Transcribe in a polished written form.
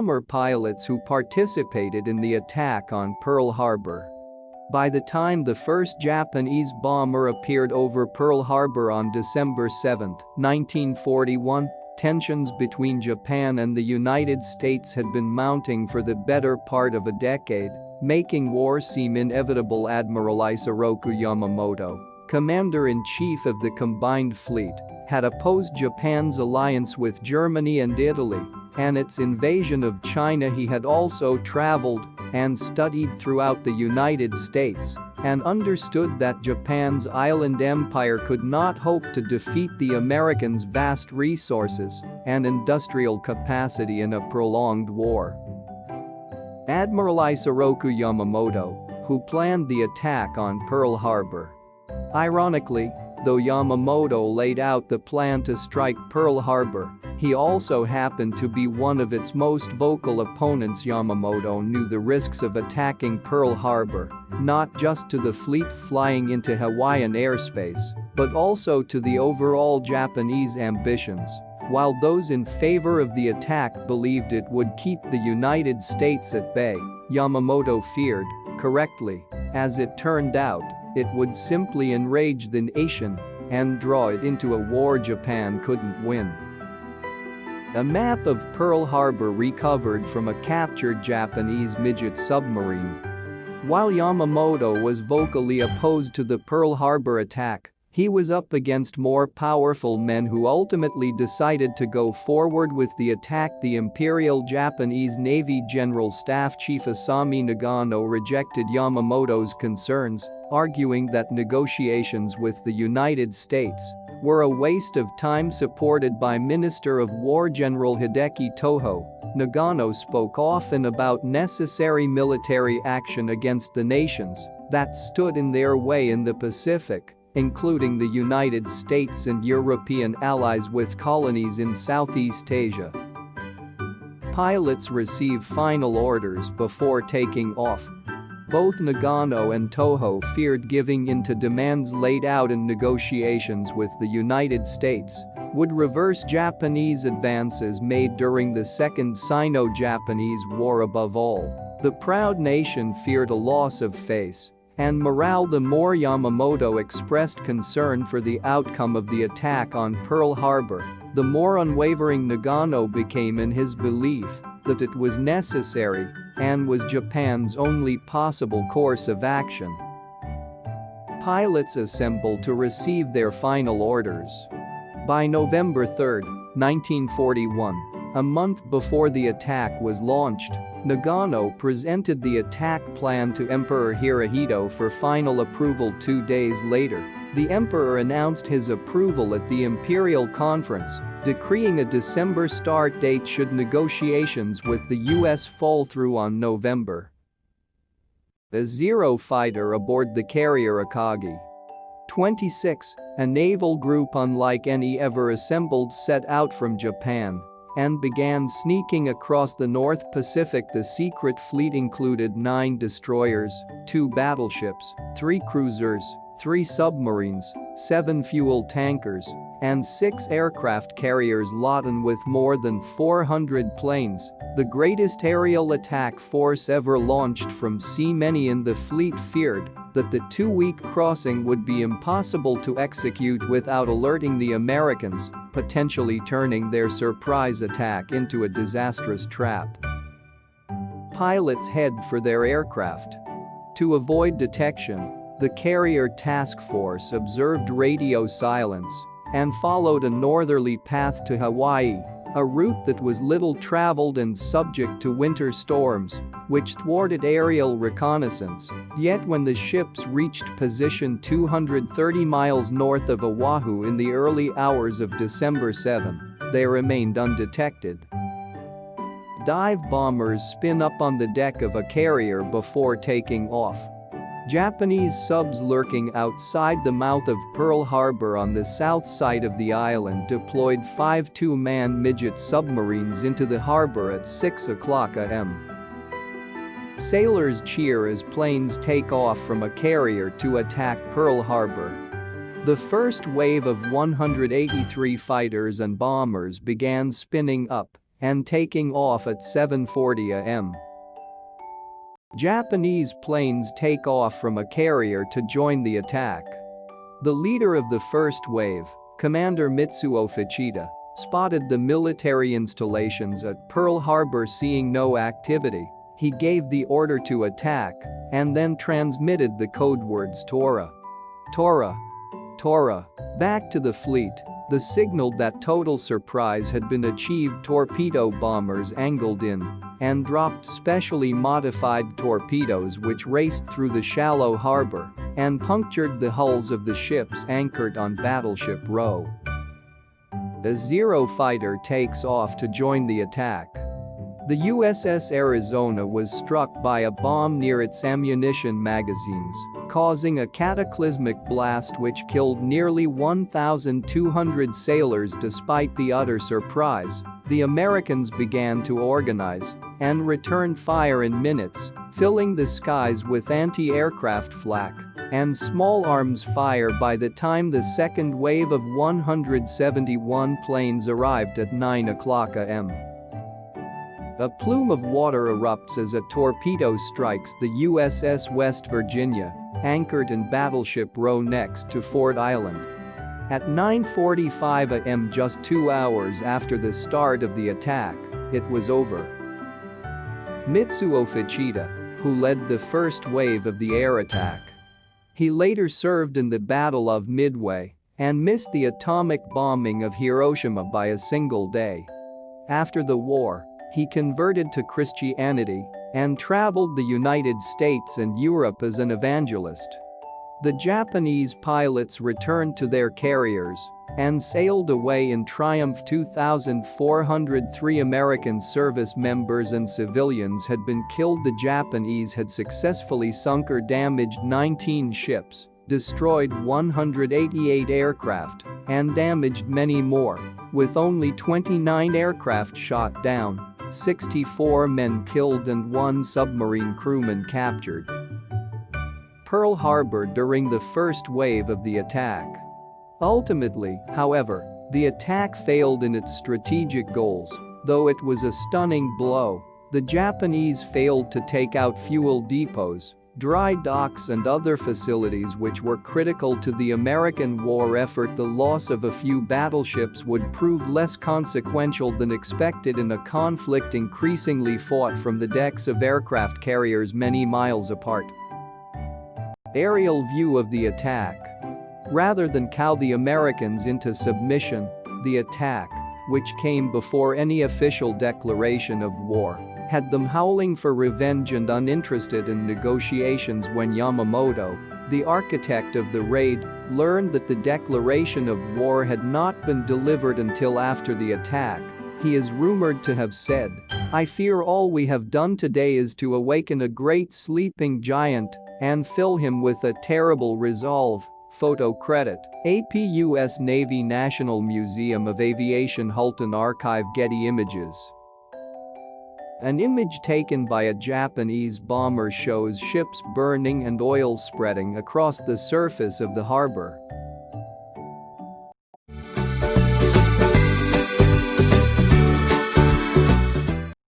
bomber pilots who participated in the attack on Pearl Harbor. By the time the first Japanese bomber appeared over Pearl Harbor on December 7, 1941, tensions between Japan and the United States had been mounting for the better part of a decade, making war seem inevitable. Admiral Isoroku Yamamoto, Commander-in-Chief of the Combined Fleet, had opposed Japan's alliance with Germany and Italy and its invasion of China. He had also traveled and studied throughout the United States and understood that Japan's island empire could not hope to defeat the Americans' vast resources and industrial capacity in a prolonged war. Admiral Isoroku Yamamoto, who planned the attack on Pearl Harbor. Ironically, though Yamamoto laid out the plan to strike Pearl Harbor, he also happened to be one of its most vocal opponents. Yamamoto knew the risks of attacking Pearl Harbor, not just to the fleet flying into Hawaiian airspace, but also to the overall Japanese ambitions. While those in favor of the attack believed it would keep the United States at bay, Yamamoto feared, correctly, as it turned out, it would simply enrage the nation and draw it into a war Japan couldn't win. A map of Pearl Harbor recovered from a captured Japanese midget submarine. While Yamamoto was vocally opposed to the Pearl Harbor attack, he was up against more powerful men who ultimately decided to go forward with the attack. The Imperial Japanese Navy General Staff Chief Asami Nagano rejected Yamamoto's concerns, arguing that negotiations with the United States were a waste of time. Supported by Minister of War General Hideki Toho, Nagano spoke often about necessary military action against the nations that stood in their way in the Pacific, including the United States and European allies with colonies in Southeast Asia. Pilots receive final orders before taking off. Both Nagano and Toho feared giving in to demands laid out in negotiations with the United States would reverse Japanese advances made during the Second Sino-Japanese War. Above all, the proud nation feared a loss of face and morale. The more Yamamoto expressed concern for the outcome of the attack on Pearl Harbor, the more unwavering Nagano became in his belief that it was necessary and was Japan's only possible course of action. Pilots assembled to receive their final orders. By November 3, 1941, a month before the attack was launched, Nagano presented the attack plan to Emperor Hirohito for final approval. 2 days later, the emperor announced his approval at the Imperial Conference, decreeing a December start date should negotiations with the U.S. fall through on November. A Zero fighter aboard the carrier Akagi 26, a naval group unlike any ever assembled, set out from Japan and began sneaking across the North Pacific. The secret fleet included 9 destroyers, 2 battleships, 3 cruisers, 3 submarines, 7 fuel tankers, and 6 aircraft carriers laden with more than 400 planes, the greatest aerial attack force ever launched from sea. Many in the fleet feared that the 2-week crossing would be impossible to execute without alerting the Americans, potentially turning their surprise attack into a disastrous trap. Pilots head for their aircraft. To avoid detection, the carrier task force observed radio silence and followed a northerly path to Hawaii, a route that was little traveled and subject to winter storms, which thwarted aerial reconnaissance. Yet when the ships reached position 230 miles north of Oahu in the early hours of December 7, they remained undetected. Dive bombers spin up on the deck of a carrier before taking off. Japanese subs lurking outside the mouth of Pearl Harbor on the south side of the island deployed 5 2-man midget submarines into the harbor at 6 o'clock a.m. Sailors cheer as planes take off from a carrier to attack Pearl Harbor. The first wave of 183 fighters and bombers began spinning up and taking off at 7:40 am. Japanese planes take off from a carrier to join the attack. The leader of the first wave, Commander Mitsuo Fuchida, spotted the military installations at Pearl Harbor. Seeing no activity, he gave the order to attack and then transmitted the code words Tora, Tora, Tora back to the fleet. This signaled that total surprise had been achieved. Torpedo bombers angled in and dropped specially modified torpedoes which raced through the shallow harbor and punctured the hulls of the ships anchored on Battleship Row. A Zero fighter takes off to join the attack. The USS Arizona was struck by a bomb near its ammunition magazines, causing a cataclysmic blast which killed nearly 1,200 sailors. Despite the utter surprise, the Americans began to organize and return fire in minutes, filling the skies with anti-aircraft flak and small arms fire. By the time the second wave of 171 planes arrived at 9:00 am, a plume of water erupts as a torpedo strikes the USS West Virginia, anchored in Battleship Row next to Ford Island. At 9:45 am, just 2 hours after the start of the attack, it was over. Mitsuo Fuchida, who led the first wave of the air attack. He later served in the Battle of Midway and missed the atomic bombing of Hiroshima by a single day. After the war, he converted to Christianity and traveled the United States and Europe as an evangelist. The Japanese pilots returned to their carriers and sailed away in triumph. 2,403 American service members and civilians had been killed. The Japanese had successfully sunk or damaged 19 ships, destroyed 188 aircraft, and damaged many more, with only 29 aircraft shot down, 64 men killed and 1 submarine crewman captured. Pearl Harbor during the first wave of the attack. Ultimately, however, the attack failed in its strategic goals. Though it was a stunning blow, the Japanese failed to take out fuel depots, dry docks and other facilities which were critical to the American war effort. The loss of a few battleships would prove less consequential than expected in a conflict increasingly fought from the decks of aircraft carriers many miles apart. Aerial view of the attack. Rather than cow the Americans into submission, the attack, which came before any official declaration of war, had them howling for revenge and uninterested in negotiations. When Yamamoto, the architect of the raid, learned that the declaration of war had not been delivered until after the attack, he is rumored to have said, "I fear all we have done today is to awaken a great sleeping giant and fill him with a terrible resolve." Photo credit, AP U.S. Navy National Museum of Aviation Hulton Archive. Getty Images. An image taken by a Japanese bomber shows ships burning and oil spreading across the surface of the harbor.